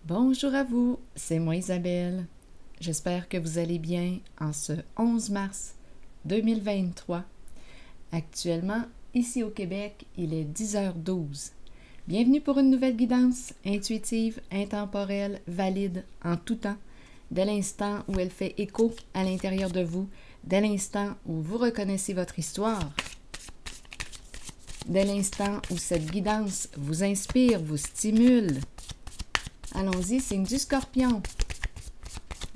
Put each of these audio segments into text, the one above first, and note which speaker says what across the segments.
Speaker 1: Bonjour à vous, c'est moi Isabelle. J'espère que vous allez bien en ce 11 mars 2023. Actuellement, ici au Québec, il est 10h12. Bienvenue pour une nouvelle guidance intuitive, intemporelle, valide, en tout temps, dès l'instant où elle fait écho à l'intérieur de vous, dès l'instant où vous reconnaissez votre histoire, dès l'instant où cette guidance vous inspire, vous stimule. Allons-y, signe du Scorpion.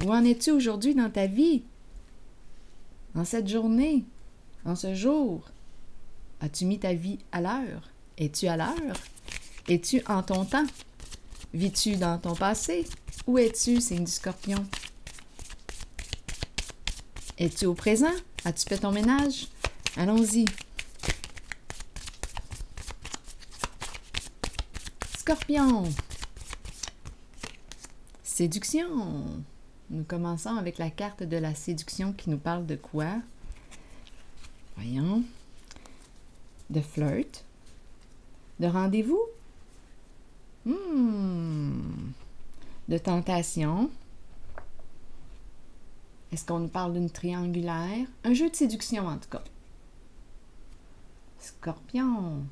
Speaker 1: Où en es-tu aujourd'hui dans ta vie? En cette journée? En ce jour? As-tu mis ta vie à l'heure? Es-tu à l'heure? Es-tu en ton temps? Vis-tu dans ton passé? Où es-tu, signe du Scorpion? Es-tu au présent? As-tu fait ton ménage? Allons-y. Scorpion. Séduction. Nous commençons avec la carte de la séduction qui nous parle de quoi? Voyons. De flirt. De rendez-vous. De tentation. Est-ce qu'on nous parle d'une triangulaire? Un jeu de séduction en tout cas. Scorpion.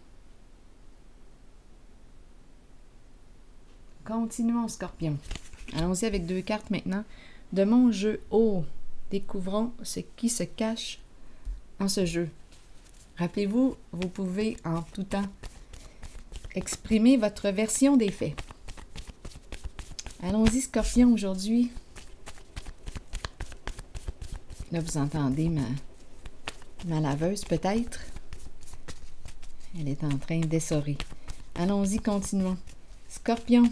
Speaker 1: Continuons, Scorpion. Allons-y avec deux cartes maintenant. De mon jeu. Oh! Découvrons ce qui se cache en ce jeu. Rappelez-vous, vous pouvez en tout temps exprimer votre version des faits. Allons-y, Scorpion, aujourd'hui. Là, vous entendez ma laveuse, peut-être. Elle est en train d'essorer. Allons-y, continuons. Scorpion.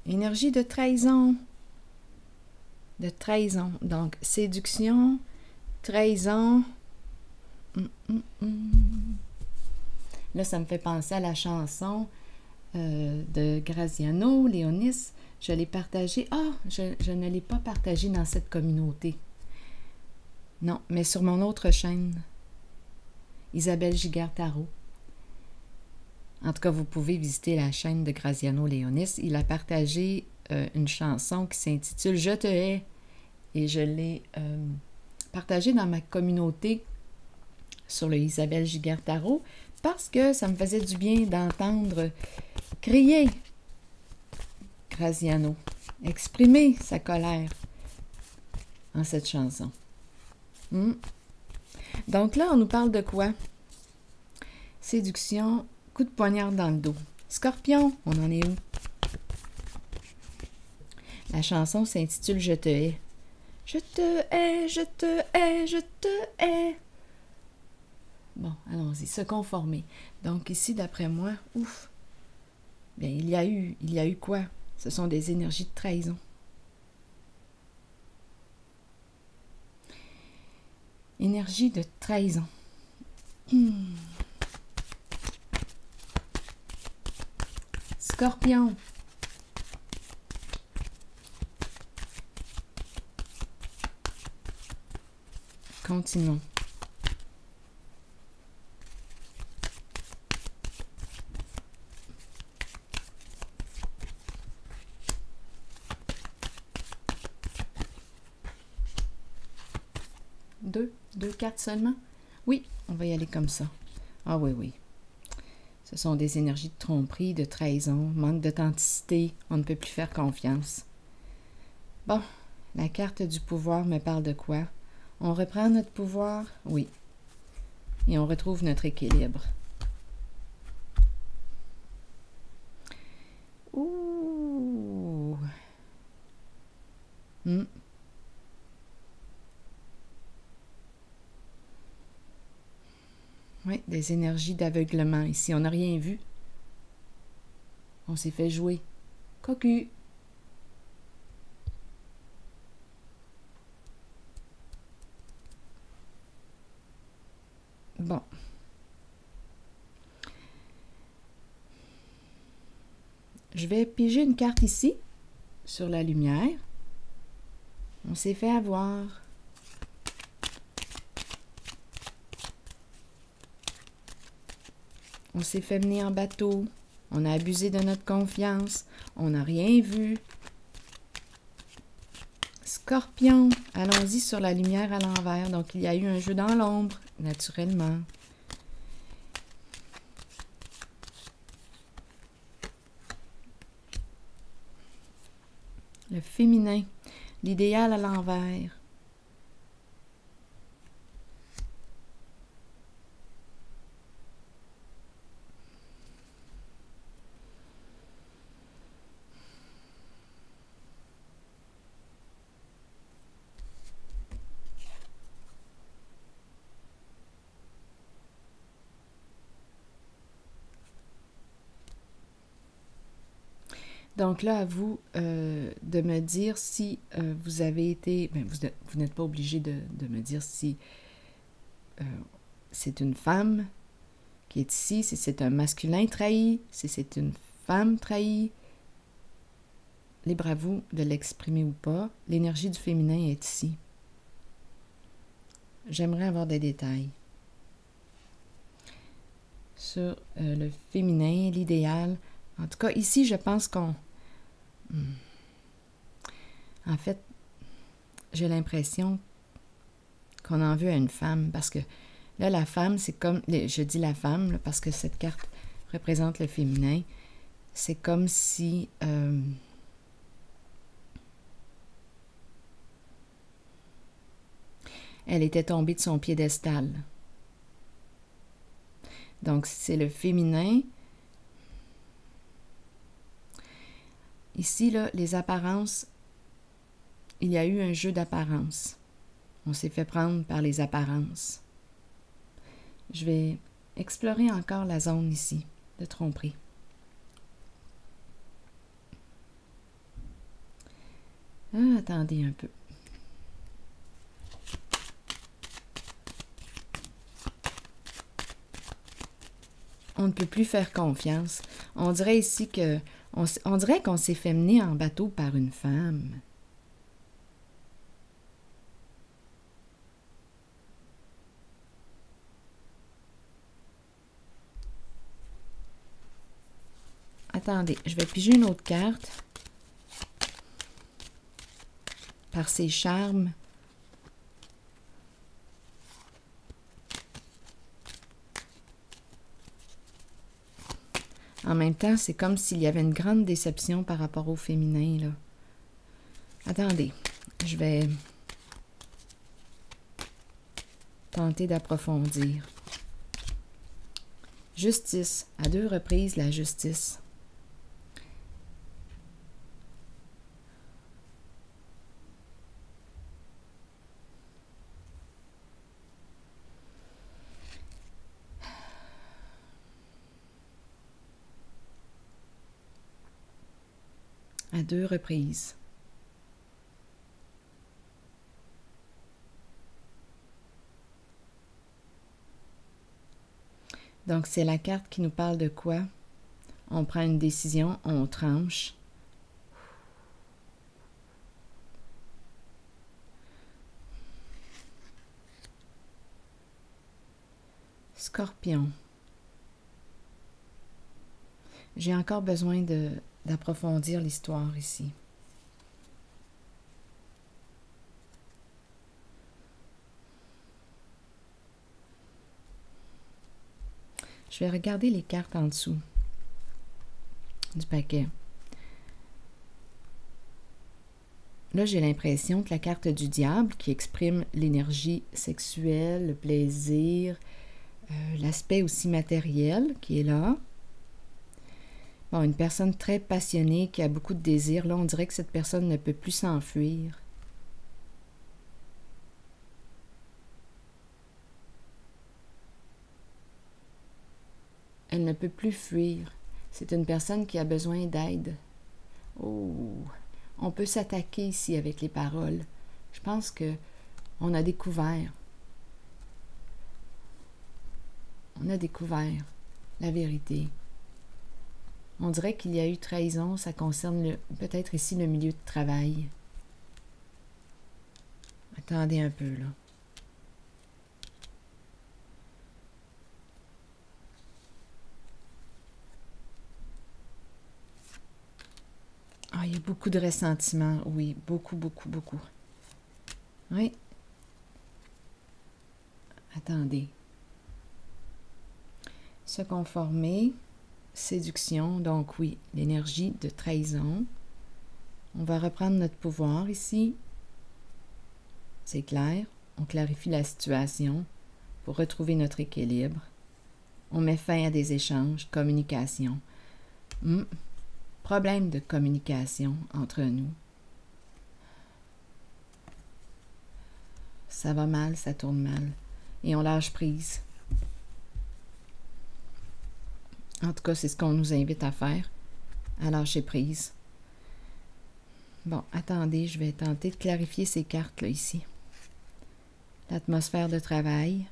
Speaker 1: Énergie de trahison. De trahison. Donc, séduction, trahison. Là, ça me fait penser à la chanson de Graziano, Léonis. Je l'ai partagée. Je ne l'ai pas partagée dans cette communauté. Non, mais sur mon autre chaîne, Isabelle Giguère-Tarot. En tout cas, vous pouvez visiter la chaîne de Graziano Léonis. Il a partagé une chanson qui s'intitule « Je te hais » et je l'ai partagée dans ma communauté sur le Isabelle Giguère-Tarot parce que ça me faisait du bien d'entendre crier Graziano, exprimer sa colère en cette chanson. Donc là, on nous parle de quoi? Séduction, coup de poignard dans le dos. Scorpion, on en est où? La chanson s'intitule « Je te hais ». Je te hais, je te hais, je te hais. Bon, allons-y, se conformer. Donc ici, d'après moi, bien, il y a eu quoi? Ce sont des énergies de trahison. Énergie de trahison. Scorpion. Continuons. Deux cartes seulement? Oui, on va y aller comme ça. Ah oui. Ce sont des énergies de tromperie, de trahison, manque d'authenticité, on ne peut plus faire confiance. Bon, la carte du pouvoir me parle de quoi? On reprend notre pouvoir? Oui. Et on retrouve notre équilibre. Ouh! Oui, des énergies d'aveuglement ici. On n'a rien vu. On s'est fait jouer. Cocu! Bon. Je vais piger une carte ici, sur la lumière. On s'est fait avoir. On s'est fait mener en bateau. On a abusé de notre confiance. On n'a rien vu. Scorpion, allons-y sur la lumière à l'envers. Donc, il y a eu un jeu dans l'ombre, naturellement. Le féminin, l'idéal à l'envers. Donc là, à vous de me dire si vous avez été... Ben, vous n'êtes pas obligé de me dire si c'est une femme qui est ici, si c'est un masculin trahi, si c'est une femme trahie. Libre à vous de l'exprimer ou pas. L'énergie du féminin est ici. J'aimerais avoir des détails sur le féminin, l'idéal. En tout cas, ici, je pense qu'on... En fait, j'ai l'impression qu'on en veut à une femme, parce que là, la femme, c'est comme... Je dis la femme, là, parce que cette carte représente le féminin. C'est comme si... elle était tombée de son piédestal. Donc, c'est le féminin. Ici, là, les apparences, il y a eu un jeu d'apparence. On s'est fait prendre par les apparences. Je vais explorer encore la zone ici de tromperie. Ah, attendez un peu. On ne peut plus faire confiance. On dirait ici que... On dirait qu'on s'est fait mener en bateau par une femme. Attendez, je vais piger une autre carte. Par ses charmes. En même temps, c'est comme s'il y avait une grande déception par rapport au féminin, là. Attendez, je vais tenter d'approfondir. Justice. À 2 reprises, la justice. À 2 reprises. Donc, c'est la carte qui nous parle de quoi? On prend une décision, on tranche. Scorpion. J'ai encore besoin d'approfondir l'histoire ici. Je vais regarder les cartes en dessous du paquet. Là, j'ai l'impression que la carte du diable, qui exprime l'énergie sexuelle, le plaisir, l'aspect aussi matériel qui est là. Bon, une personne très passionnée qui a beaucoup de désir. Là, on dirait que cette personne ne peut plus s'enfuir. Elle ne peut plus fuir. C'est une personne qui a besoin d'aide. Oh, on peut s'attaquer ici avec les paroles. Je pense que on a découvert. On a découvert la vérité. On dirait qu'il y a eu trahison. Ça concerne peut-être ici le milieu de travail. Attendez un peu, là. Ah, il y a beaucoup de ressentiment. Oui, beaucoup, beaucoup, beaucoup. Oui. Attendez. Se conformer, séduction, donc oui, l'énergie de trahison. On va reprendre notre pouvoir ici. C'est clair. On clarifie la situation pour retrouver notre équilibre. On met fin à des échanges, communication. Problème de communication entre nous. Ça va mal, ça tourne mal. Et on lâche prise. En tout cas, c'est ce qu'on nous invite à faire, à lâcher prise. Bon, attendez, je vais tenter de clarifier ces cartes-là ici. L'atmosphère de travail.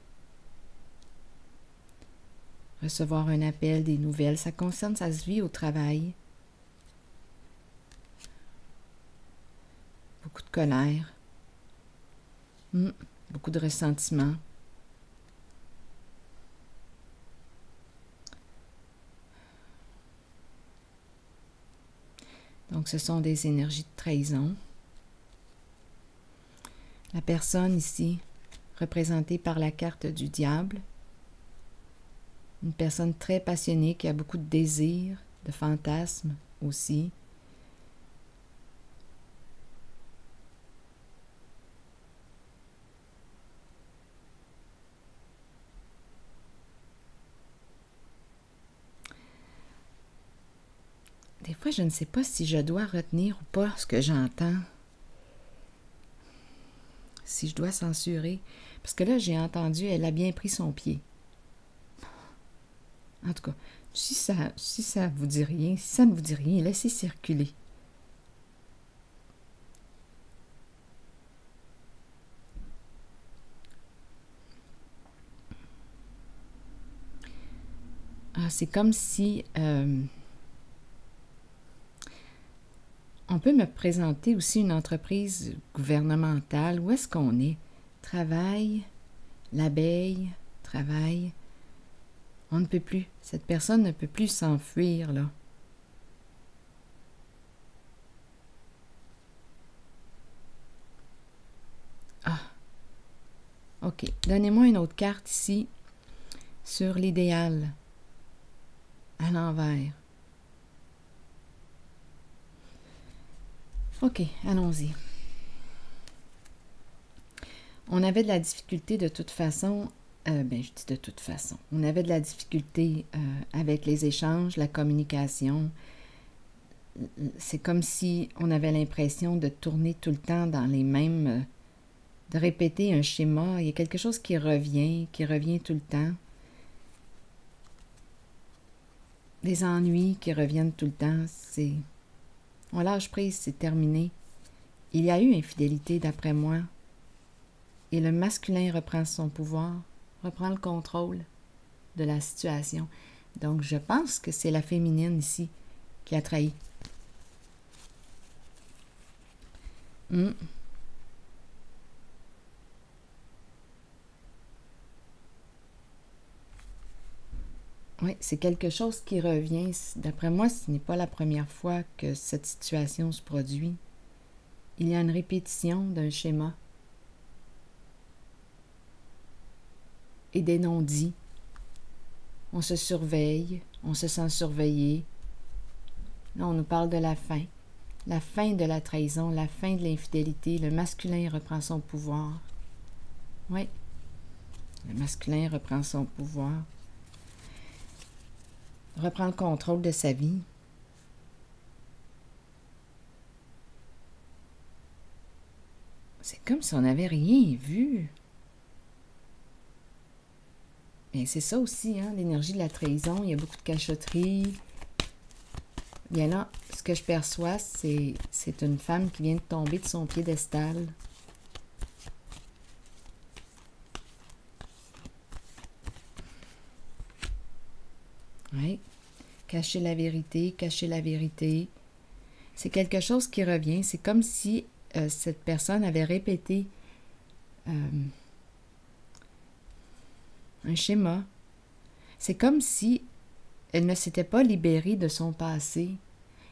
Speaker 1: Recevoir un appel, des nouvelles. Ça concerne sa vie au travail. Beaucoup de colère. Beaucoup de ressentiment. Donc, ce sont des énergies de trahison. La personne ici, représentée par la carte du diable, une personne très passionnée qui a beaucoup de désirs, de fantasmes aussi. Des fois, je ne sais pas si je dois retenir ou pas ce que j'entends. Si je dois censurer. Parce que là, j'ai entendu, elle a bien pris son pied. En tout cas, si ça vous dit rien, si ça ne vous dit rien, laissez circuler. Ah, c'est comme si... on peut me présenter aussi une entreprise gouvernementale. Où est-ce qu'on est? Travail, l'abeille, travail. On ne peut plus. Cette personne ne peut plus s'enfuir, là. Ah. OK. Donnez-moi une autre carte ici sur l'idéal. À l'envers. OK, allons-y. On avait de la difficulté de toute façon, je dis de toute façon, on avait de la difficulté avec les échanges, la communication. C'est comme si on avait l'impression de tourner tout le temps dans les mêmes, de répéter un schéma. Il y a quelque chose qui revient tout le temps. Des ennuis qui reviennent tout le temps, c'est... On lâche prise, c'est terminé. Il y a eu infidélité, d'après moi. Et le masculin reprend son pouvoir, reprend le contrôle de la situation. Donc, je pense que c'est la féminine ici qui a trahi. Oui, c'est quelque chose qui revient. D'après moi, ce n'est pas la première fois que cette situation se produit. Il y a une répétition d'un schéma et des non-dits. On se surveille, on se sent surveillé. Là, on nous parle de la fin de la trahison, la fin de l'infidélité. Le masculin reprend son pouvoir. Oui, le masculin reprend son pouvoir. Reprend le contrôle de sa vie. C'est comme si on n'avait rien vu. Mais c'est ça aussi, hein, l'énergie de la trahison. Il y a beaucoup de cachotterie. Bien là, ce que je perçois, c'est une femme qui vient de tomber de son piédestal. Oui. Cacher la vérité, cacher la vérité. C'est quelque chose qui revient. C'est comme si cette personne avait répété un schéma. C'est comme si elle ne s'était pas libérée de son passé.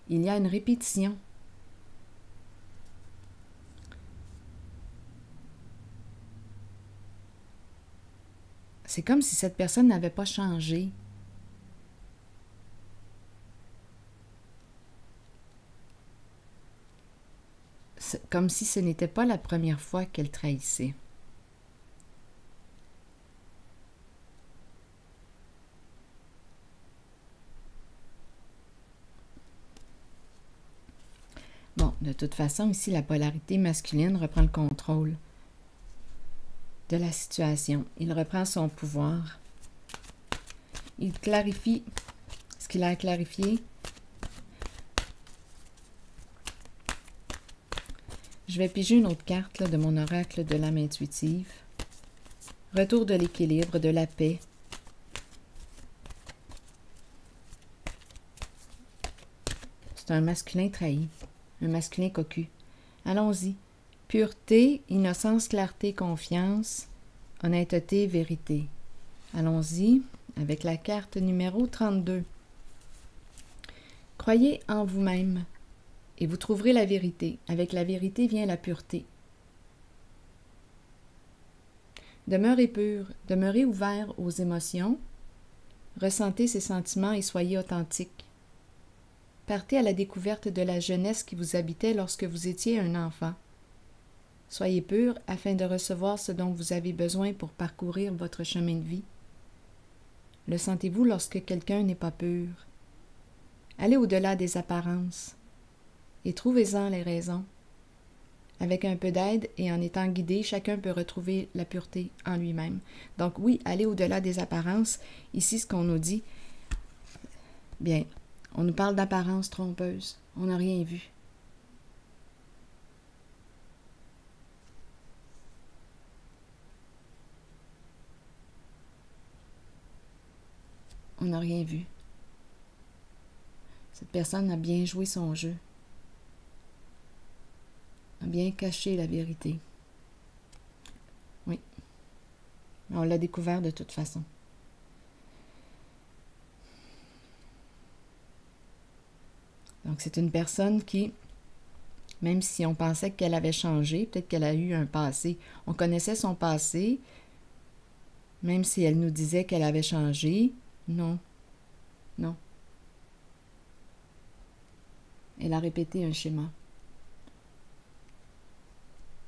Speaker 1: Il y a une répétition c'est comme si cette personne n'avait pas changé. C'est comme si ce n'était pas la première fois qu'elle trahissait. Bon, de toute façon, ici, la polarité masculine reprend le contrôle de la situation. Il reprend son pouvoir. Il clarifie ce qu'il a à clarifier. Je vais piger une autre carte là, de mon oracle de l'âme intuitive. Retour de l'équilibre, de la paix. C'est un masculin trahi, un masculin cocu. Allons-y. Pureté, innocence, clarté, confiance, honnêteté, vérité. Allons-y avec la carte numéro 32. Croyez en vous-même et vous trouverez la vérité. Avec la vérité vient la pureté. Demeurez pur, demeurez ouvert aux émotions, ressentez ces sentiments et soyez authentique. Partez à la découverte de la jeunesse qui vous habitait lorsque vous étiez un enfant. Soyez pur afin de recevoir ce dont vous avez besoin pour parcourir votre chemin de vie. Le sentez-vous lorsque quelqu'un n'est pas pur? Allez au-delà des apparences et trouvez-en les raisons. Avec un peu d'aide et en étant guidé, chacun peut retrouver la pureté en lui-même. Donc oui, allez au-delà des apparences. Ici, ce qu'on nous dit, bien, on nous parle d'apparence trompeuse. On n'a rien vu. On n'a rien vu. Cette personne a bien joué son jeu. A bien caché la vérité. Oui. On l'a découvert de toute façon. Donc, c'est une personne qui, même si on pensait qu'elle avait changé, peut-être qu'elle a eu un passé, on connaissait son passé, même si elle nous disait qu'elle avait changé, non, non. Elle a répété un schéma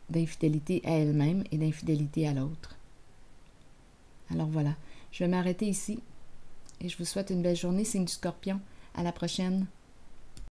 Speaker 1: d'infidélité à elle-même et d'infidélité à l'autre. Alors voilà, je vais m'arrêter ici et je vous souhaite une belle journée, signe du Scorpion. À la prochaine.